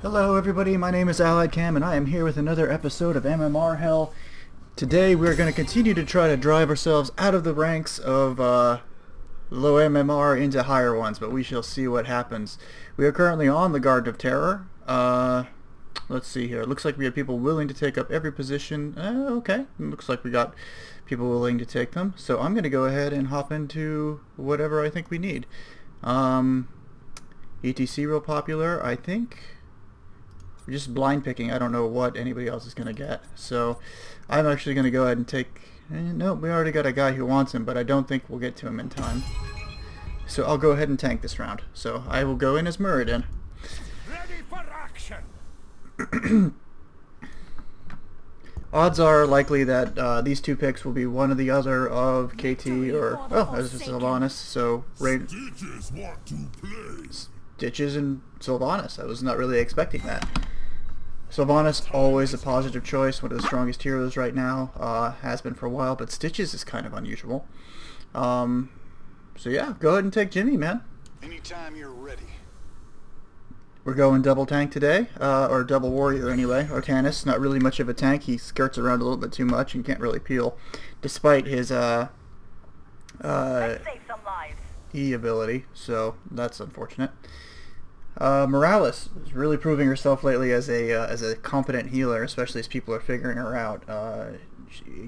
Hello everybody, my name is Allied Cam and I am here with another episode of MMR Hell. Today we're going to continue to try to drive ourselves out of the ranks of low MMR into higher ones, but we shall see what happens. We are currently on the Garden of Terror. Let's see here. It looks like we have people willing to take up every position. Okay, it looks like we got people willing to take them. So I'm going to go ahead and hop into whatever I think we need. ETC real popular, I think. We're just blind picking. I don't know what anybody else is going to get. So I'm actually going to go ahead and take... no, we already got a guy who wants him, but I don't think we'll get to him in time. So I'll go ahead and tank this round. So I will go in as Muradin. Ready for action. Odds are likely that these two picks will be one or the other of KT or... oh, this is Sylvanas. So... Stitches want to play. Stitches and Sylvanas. I was not really expecting that. Sylvanas, always a positive choice, one of the strongest heroes right now, has been for a while, but Stitches is kind of unusual. So yeah, go ahead and take Jimmy, man. Anytime you're ready. We're going double tank today, or double warrior anyway. Artanis, not really much of a tank. He skirts around a little bit too much and can't really peel, despite his Let's save some lives. E ability, so that's unfortunate. Morales is really proving herself lately as a competent healer, especially as people are figuring her out.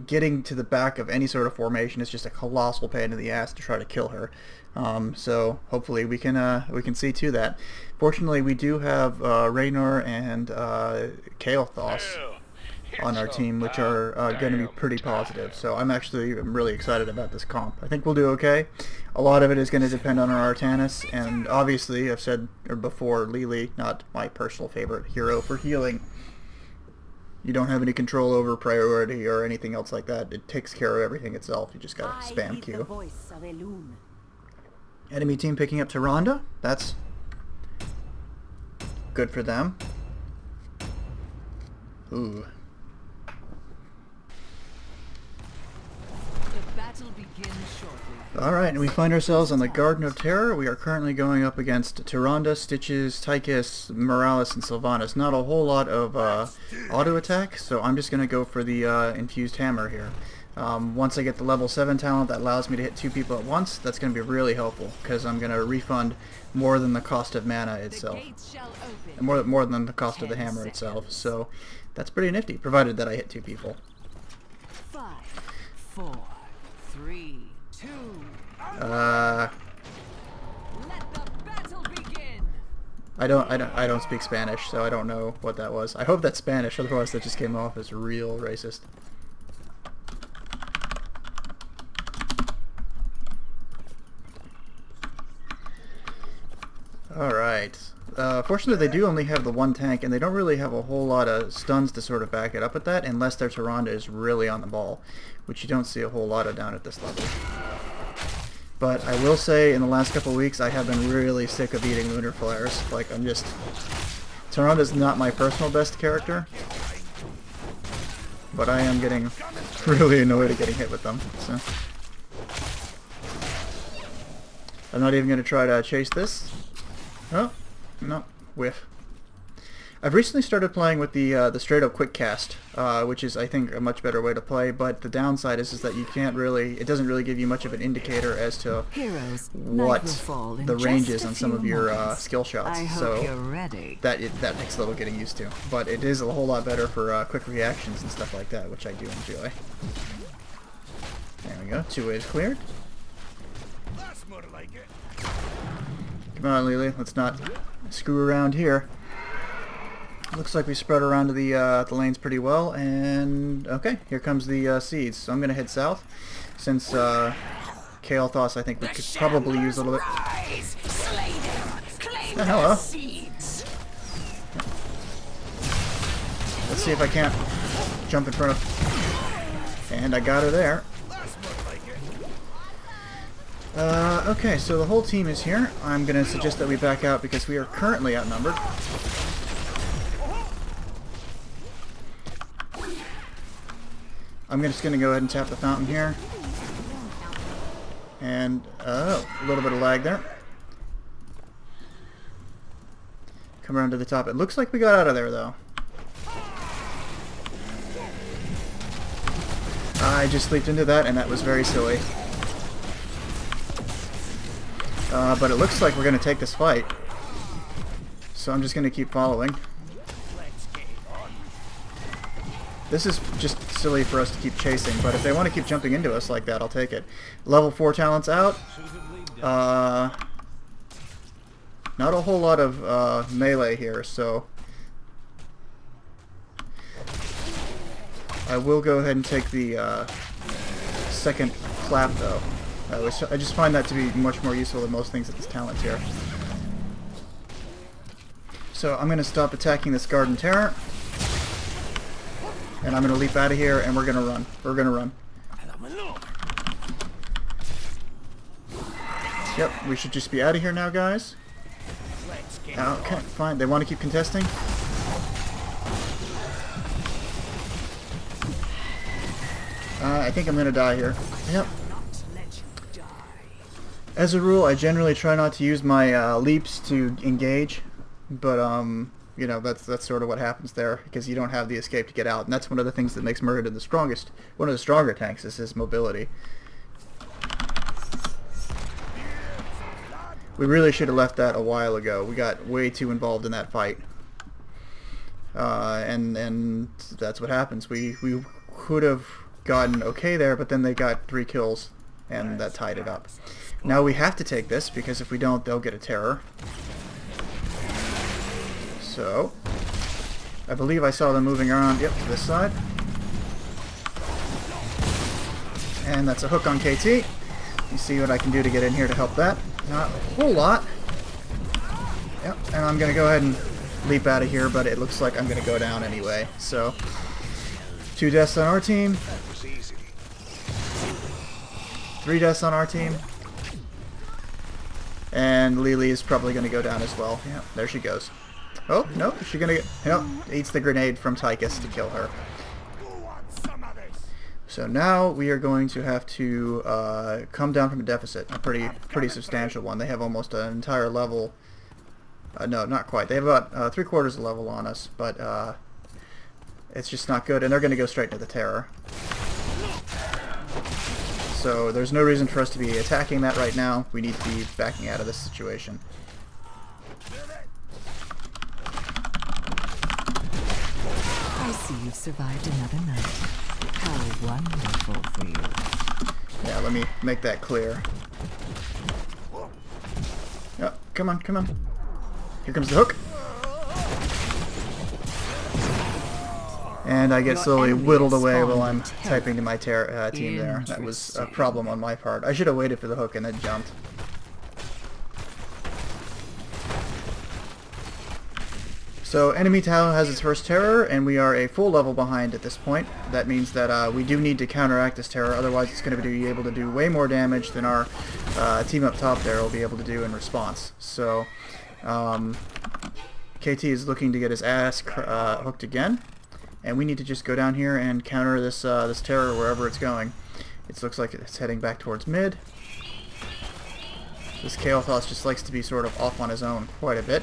Getting to the back of any sort of formation is just a colossal pain in the ass to try to kill her. So hopefully we can see to that. Fortunately, we do have Raynor and Kael'thas on our team, which are going to be pretty positive. So I'm really excited about this comp. I think we'll do okay. A lot of it is going to depend on our Artanis, and obviously, I've said before, Lili, not my personal favorite hero for healing. You don't have any control over priority or anything else like that. It takes care of everything itself. You just gotta spam Q. Enemy team picking up Tyrande. That's good for them. Ooh. Alright, and we find ourselves on the Garden of Terror. We are currently going up against Tyrande, Stitches, Tychus, Morales, and Sylvanas. Not a whole lot of auto attack, so I'm just going to go for the infused hammer here. Once I get the level 7 talent that allows me to hit 2 people at once, that's going to be really helpful, because I'm going to refund more than the cost of mana itself. More than the cost of the hammer itself, so that's pretty nifty, provided that I hit 2 people. 5, 4, 3, 2. I don't speak Spanish, so I don't know what that was. I hope that's Spanish, otherwise that just came off as real racist. Alright. Fortunately, they do only have the one tank, and they don't really have a whole lot of stuns to sort of back it up with that, unless their Tyrande is really on the ball, which you don't see a whole lot of down at this level. But I will say, in the last couple of weeks, I have been really sick of eating lunar flares. Like, Tyrande is not my personal best character, but I am getting really annoyed at getting hit with them, so... I'm not even going to try to chase this. Oh, no, whiff. I've recently started playing with the straight-up quick cast, which is, I think, a much better way to play, but the downside is that you can't really, it doesn't really give you much of an indicator as to what the range is on some of your skill shots, so that takes a little getting used to. But it is a whole lot better for quick reactions and stuff like that, which I do enjoy. There we go, 2 ways cleared. That's more like it. Come on, Lili, let's not screw around here. Looks like we spread around to the lanes pretty well, and okay, here comes the seeds. So I'm gonna head south, since Kael'thas I think we could probably use a little bit. Hello. Let's see if I can't jump in front of. And I got her there. Okay, so the whole team is here. I'm gonna suggest that we back out because we are currently outnumbered. I'm just going to go ahead and tap the fountain here. And, oh, a little bit of lag there. Come around to the top. It looks like we got out of there, though. I just leaped into that, and that was very silly. But it looks like we're going to take this fight. So I'm just going to keep following. This is just silly for us to keep chasing, but if they want to keep jumping into us like that, I'll take it. Level 4 talents out. Not a whole lot of melee here, so I will go ahead and take the second clap, though. I just find that to be much more useful than most things at this talent tier. So I'm going to stop attacking this Garden Terror, and I'm going to leap out of here, and we're going to run. We're going to run. Yep, we should just be out of here now, guys. Okay, fine. They want to keep contesting? I think I'm going to die here. Yep. As a rule, I generally try not to use my leaps to engage, but you know, that's sort of what happens there, because you don't have the escape to get out, and that's one of the things that makes Muradin the strongest. One of the stronger tanks is his mobility. We really should have left that a while ago. We got way too involved in that fight, and that's what happens. We could have gotten okay there, but then they got 3 kills, and that tied it up. Now we have to take this, because if we don't, they'll get a terror. So, I believe I saw them moving around, yep, to this side. And that's a hook on KT. You see what I can do to get in here to help that. Not a whole lot. Yep, and I'm going to go ahead and leap out of here, but it looks like I'm going to go down anyway. So, 2 deaths on our team. 3 deaths on our team. And Lily is probably going to go down as well. Yeah, there she goes. Oh, no, is she going to get... No, eats the grenade from Tychus to kill her. So now we are going to have to come down from a deficit, a pretty substantial one. They have almost an entire level... no, not quite. They have about 3/4 a level on us, but it's just not good. And they're going to go straight to the Terror. So there's no reason for us to be attacking that right now. We need to be backing out of this situation. I see you've survived another night. How wonderful for you. Yeah, let me make that clear. Oh, come on, come on. Here comes the hook. And I get slowly whittled away while I'm typing to my team there. That was a problem on my part. I should have waited for the hook and then jumped. So enemy Tau has its first terror, and we are a full level behind at this point. That means that we do need to counteract this terror, otherwise it's going to be able to do way more damage than our team up top there will be able to do in response. So KT is looking to get his ass hooked again. And we need to just go down here and counter this this terror wherever it's going. It looks like it's heading back towards mid. This Kael'thas just likes to be sort of off on his own quite a bit.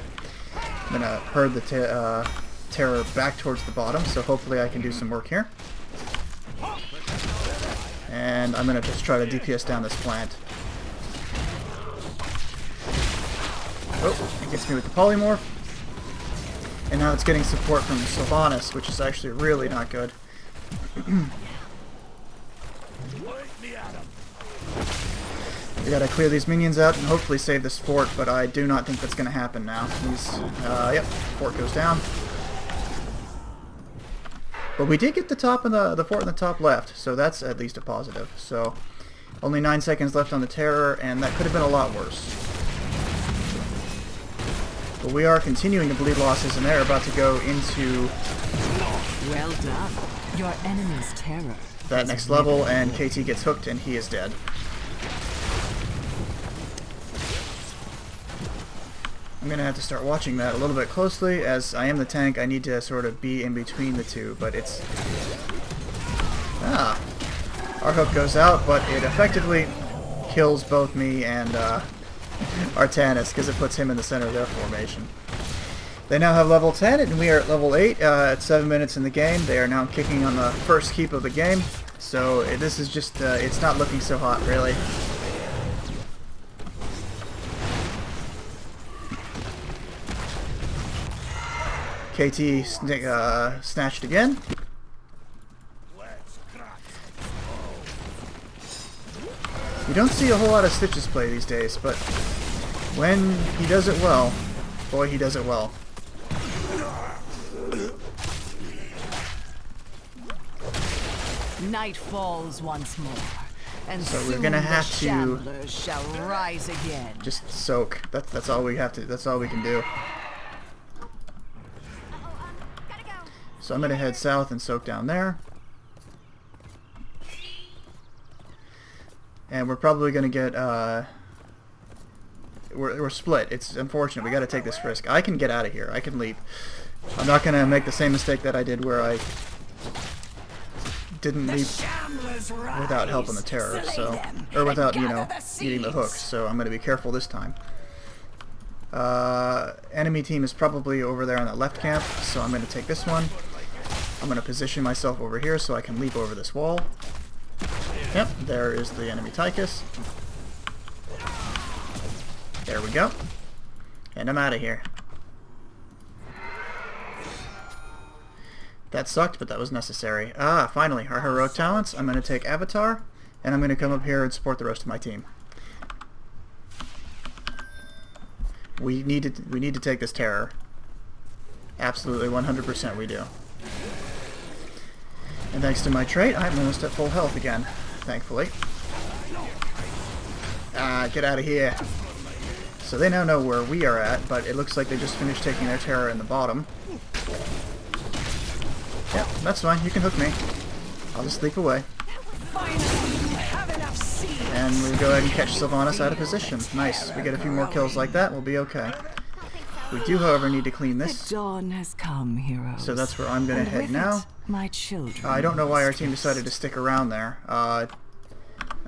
I'm going to herd the terror back towards the bottom, so hopefully I can do some work here. And I'm going to just try to DPS down this plant. Oh, it gets me with the polymorph. And now it's getting support from Sylvanas, which is actually really not good. We gotta clear these minions out and hopefully save this fort, but I do not think that's gonna happen now. Yep, fort goes down. But we did get the top and the fort in the top left, so that's at least a positive. So only 9 seconds left on the terror, and that could have been a lot worse. But we are continuing to bleed losses, and they're about to go into Well done. Your enemy's terror. that next level, and KT gets hooked, and he is dead. I'm going to have to start watching that a little bit closely. As I am the tank, I need to sort of be in between the two, but it's... Our hook goes out, but it effectively kills both me and Artanis, because it puts him in the center of their formation. They now have level 10, and we are at level 8 at 7 minutes in the game. They are now kicking on the first keep of the game. So this is just, it's not looking so hot, really. KT snatched again. You don't see a whole lot of Stitches play these days, but when he does it well, boy, he does it well. Night falls once more, and So we're soon gonna the have to shamblers shall rise again. just soak. That's all we have to. That's all we can do. So I'm gonna head south and soak down there, and we're probably gonna get. We're split. It's unfortunate. We got to take this risk. I can get out of here. I can leave. I'm not gonna make the same mistake that I did where I didn't leave without helping the terror, so, or without, you know, eating the hook, so I'm going to be careful this time. Enemy team is probably over there on that left camp, so I'm going to take this one. I'm going to position myself over here so I can leap over this wall. Yep, there is the enemy Tychus. There we go. And I'm out of here. That sucked, but that was necessary. Ah, finally, our heroic talents. I'm going to take Avatar, and I'm going to come up here and support the rest of my team. We need to take this terror. Absolutely, 100% we do. And thanks to my trait, I'm almost at full health again, thankfully. Ah, get out of here. So they now know where we are at, but it looks like they just finished taking their terror in the bottom. Yep, that's fine. You can hook me. I'll just sleep away. And we'll go ahead and catch Sylvanas out of position. Nice. We get a few more kills like that, we'll be okay. We do, however, need to clean this. The dawn has come, heroes. So that's where I'm going to head now. My children. I don't know why our team decided to stick around there. I'm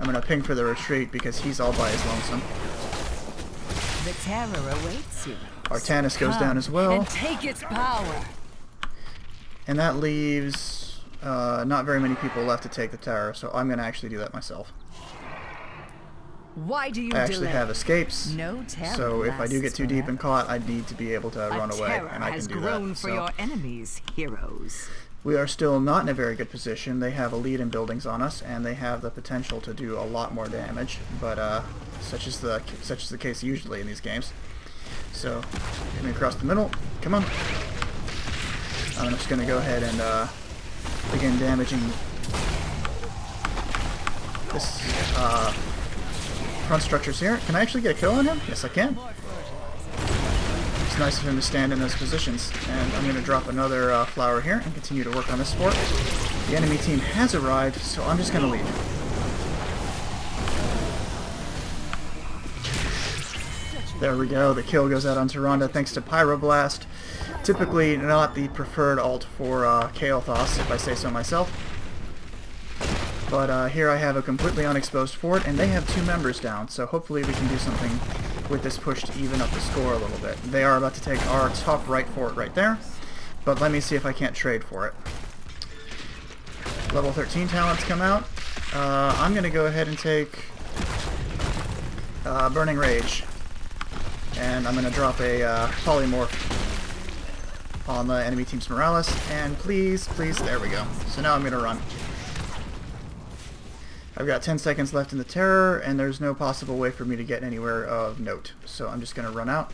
going to ping for the retreat because he's all by his lonesome. The terror awaits you. Artanis goes down as well. And take its power. And that leaves not very many people left to take the tower, so I'm going to actually do that myself. Why do you I actually delay? have escapes, No terror so if I do get lasts too deep and forever. caught, I need to be able to run away, and I can do that. For So your enemies, heroes. we are still not in a very good position. They have a lead in buildings on us, and they have the potential to do a lot more damage, but such is the case usually in these games. So coming across the middle, come on. I'm just going to go ahead and begin damaging this front structures here. Can I actually get a kill on him? Yes, I can. It's nice of him to stand in those positions. And I'm going to drop another flower here and continue to work on this fort. The enemy team has arrived, so I'm just going to leave. There we go. The kill goes out on Tyrande thanks to Pyroblast. Typically not the preferred ult for Kael'thas, if I say so myself. But here I have a completely unexposed fort, and they have 2 members down, so hopefully we can do something with this push to even up the score a little bit. They are about to take our top right fort right there, but let me see if I can't trade for it. Level 13 talents come out. I'm going to go ahead and take Burning Rage, and I'm going to drop a Polymorph on the enemy team's Morales, and please, there we go. So now I'm going to run. I've got 10 seconds left in the terror, and there's no possible way for me to get anywhere of note. So I'm just going to run out.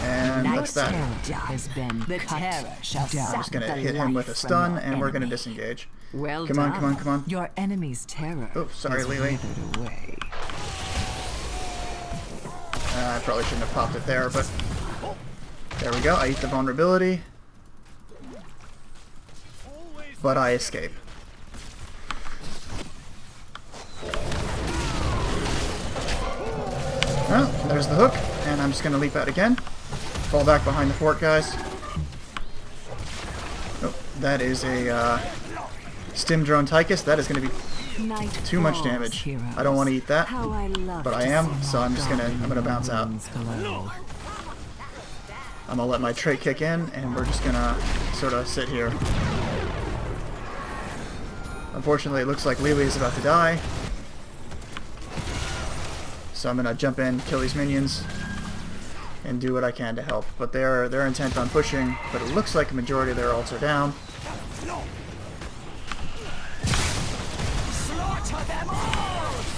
And that's that. Has been the terror shall I'm just going to hit him with a stun, and we're going to disengage. Well Come on, come on, come on. Your enemy's terror. Oh, sorry, Lily. Away. I probably shouldn't have popped it there, but there we go. I eat the vulnerability, but I escape. Well, there's the hook, and I'm just going to leap out again. Fall back behind the fort, guys. Oh, that is a Stim Drone Tychus. That is going to be Night Too much falls, damage. heroes. I don't want to eat that, How I love but to I am, see so I'm just dark gonna bounce out. moons glow. I'm gonna let my trait kick in, and we're just gonna sort of sit here. Unfortunately, it looks like Lily is about to die, so I'm gonna jump in, kill these minions, and do what I can to help. But they're intent on pushing, but it looks like a majority of their ults are down.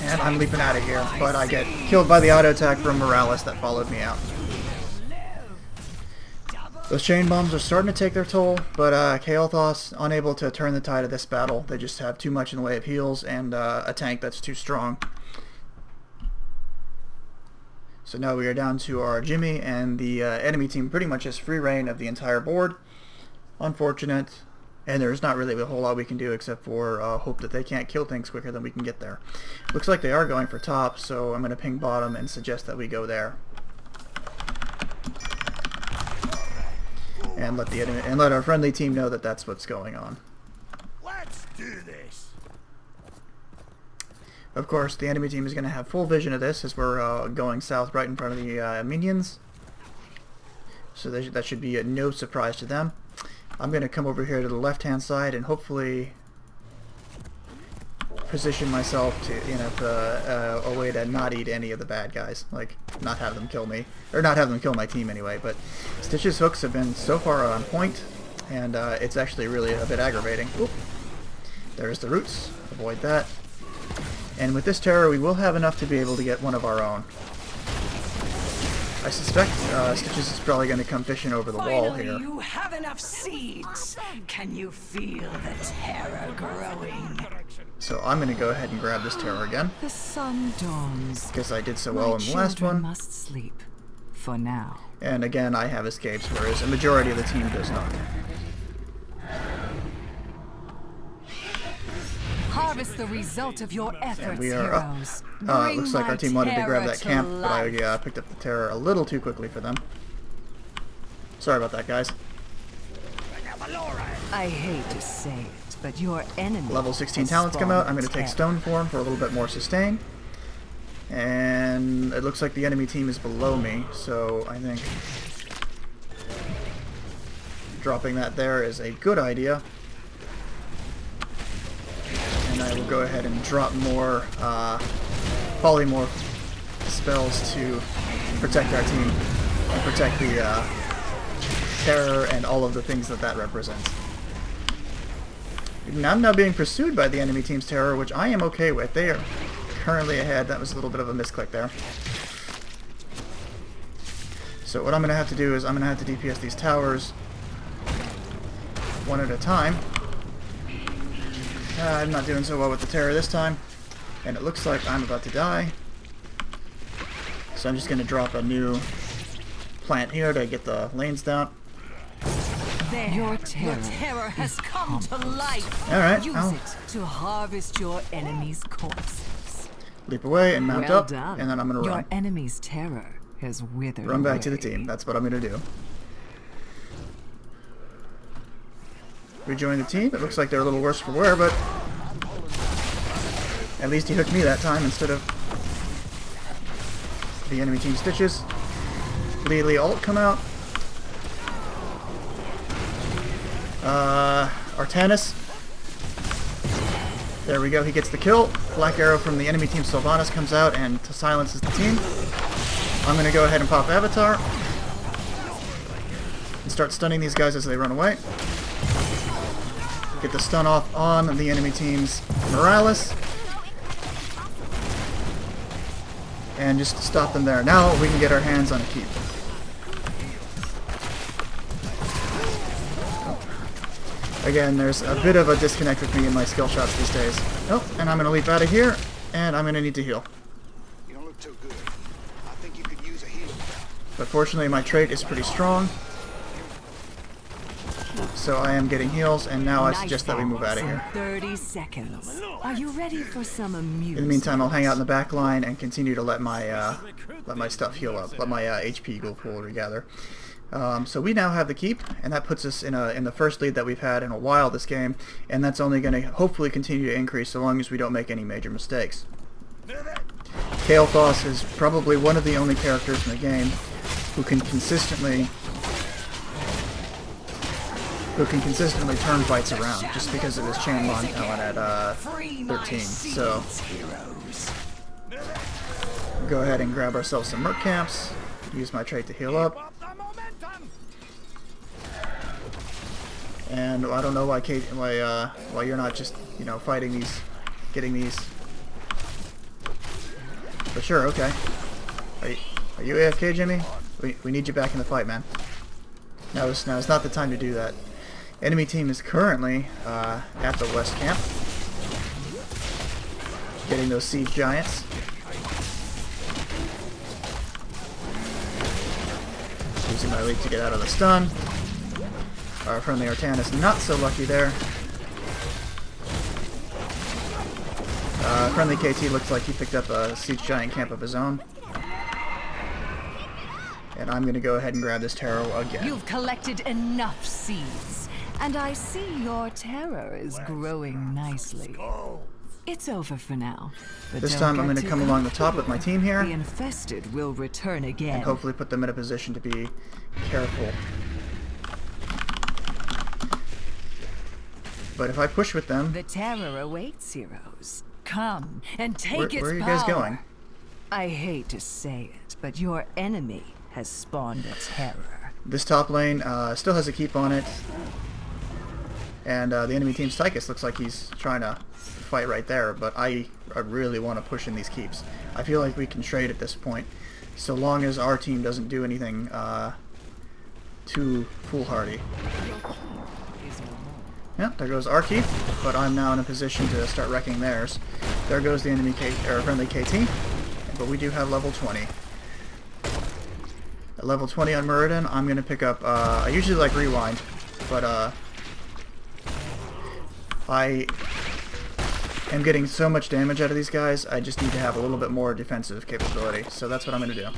And I'm leaping out of here, but I get killed by the auto attack from Morales that followed me out. Those chain bombs are starting to take their toll, but Kael'thas unable to turn the tide of this battle. They just have too much in the way of heals and a tank that's too strong. So now we are down to our Jimmy, and the enemy team pretty much has free reign of the entire board. Unfortunate, and there's not really a whole lot we can do except for hope that they can't kill things quicker than we can get there. Looks like they are going for top, so I'm going to ping bottom and suggest that we go there. And let our friendly team know that that's what's going on. Let's do this. Of course, the enemy team is going to have full vision of this as we're going south right in front of the minions. So that should be no surprise to them. I'm going to come over here to the left-hand side and hopefully position myself to a way to not eat any of the bad guys, like not have them kill me, or not have them kill my team anyway. But Stitch's hooks have been so far on point, and it's actually really a bit aggravating. Oop. There's the roots. Avoid that. And with this terror, we will have enough to be able to get one of our own. I suspect Stitches is probably going to come fishing over the wall here. You have enough seeds. Can you feel the terror growing? So I'm going to go ahead and grab this terror again, The sun dawns. because I did so well in the last one. Must sleep for now. And again, I have escapes, whereas a majority of the team does not. Harvest the result of your efforts, And we are up. heroes. It looks like our team wanted to grab that camp, but I life. picked up the terror a little too quickly for them. Sorry about that, guys. I hate to say it, but your enemy Level 16 has talents come out. I'm going to spawned take terror. Stone Form for a little bit more sustain. And it looks like the enemy team is below me, so I think dropping that there is a good idea. And I will go ahead and drop more polymorph spells to protect our team and protect the terror and all of the things that represents. I'm now being pursued by the enemy team's terror, which I am okay with. They are currently ahead. That was a little bit of a misclick there. So what I'm going to have to do is I'm going to have to DPS these towers one at a time. I'm not doing so well with the terror this time, and it looks like I'm about to die. So I'm just going to drop a new plant here to get the lanes down. There. Your terror has come to life. Alright, Use I'll it to harvest your enemy's corpses. leap away and mount Well up, done. and then I'm going to Your run. enemy's terror has withered Run back to the away. team. That's what I'm going to do. Rejoin the team. It looks like they're a little worse for wear, but at least he hooked me that time instead of the enemy team Stitches. Lee ult come out. Artanis. There we go. He gets the kill. Black arrow from the enemy team Sylvanas comes out and silences the team. I'm going to go ahead and pop Avatar and start stunning these guys as they run away. Get the stun off on the enemy team's Morales. And just stop them there. Now we can get our hands on a keep. Again, there's a bit of a disconnect with me in my skill shots these days. Oh, and I'm going to leap out of here, and I'm going to need to heal. You don't look too good. I think you could use a heal. But fortunately, my trait is pretty strong. So I am getting heals, and now I suggest that we move out of here. 30 seconds. Are you ready for some amusement? In the meantime, I'll hang out in the back line and continue to let my stuff heal up, let my HP pool regather. So we now have the keep, and that puts us in the first lead that we've had in a while this game, and that's only going to hopefully continue to increase so long as we don't make any major mistakes. Kael'thas is probably one of the only characters in the game who can consistently turn fights around just because of his chain bond talent at 13. So go ahead and grab ourselves some merc camps. Use my trait to heal up. And I don't know why you're not just, you know, fighting these, getting these. But sure, okay. Are you AFK, Jimmy? We need you back in the fight, man. Now is not the time to do that. Enemy team is currently at the west camp, getting those siege giants. Using my leap to get out of the stun. Our friendly Artanis not so lucky there. Friendly KT looks like he picked up a siege giant camp of his own. And I'm going to go ahead and grab this tarot again. You've collected enough seeds, and I see your terror is growing nicely. It's over for now. But this time I'm going to come along the top with my team here. The infested will return again. And hopefully put them in a position to be careful. But if I push with them... The terror awaits, heroes. Come and take its power. Where are you guys going? I hate to say it, but your enemy has spawned a terror. This top lane still has a keep on it. And the enemy team's Tychus looks like he's trying to fight right there, but I really want to push in these keeps. I feel like we can trade at this point, so long as our team doesn't do anything too foolhardy. Yeah, there goes our keep, but I'm now in a position to start wrecking theirs. There goes the enemy friendly KT, but we do have level 20. At level 20 on Muradin, I'm going to pick up, I usually like Rewind, but I am getting so much damage out of these guys, I just need to have a little bit more defensive capability, so that's what I'm going to do.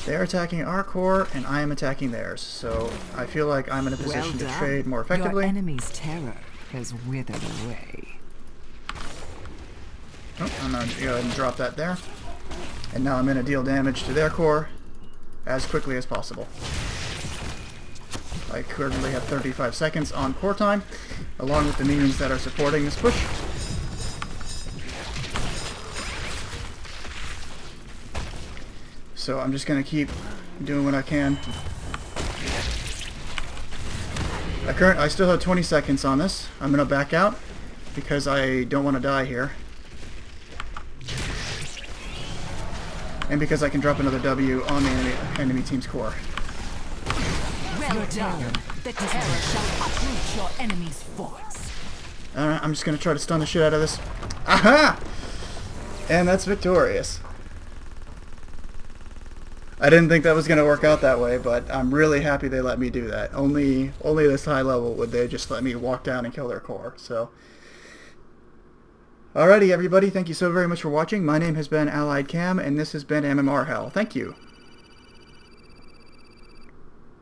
They're attacking our core, and I am attacking theirs, so I feel like I'm in a position to trade more effectively. Your enemy's terror has withered away. Oh, I'm going to go ahead and drop that there. And now I'm going to deal damage to their core as quickly as possible. I currently have 35 seconds on core time, along with the minions that are supporting this push. So I'm just going to keep doing what I can. I still have 20 seconds on this. I'm going to back out because I don't want to die here. And because I can drop another W on the enemy team's core. Well done. The terror shall uproot your enemy's forts. Alright, I'm just going to try to stun the shit out of this. Aha! And that's victorious. I didn't think that was going to work out that way, but I'm really happy they let me do that. Only this high level would they just let me walk down and kill their core. So, alrighty everybody, thank you so very much for watching. My name has been Allied Cam, and this has been MMR Hell. Thank you.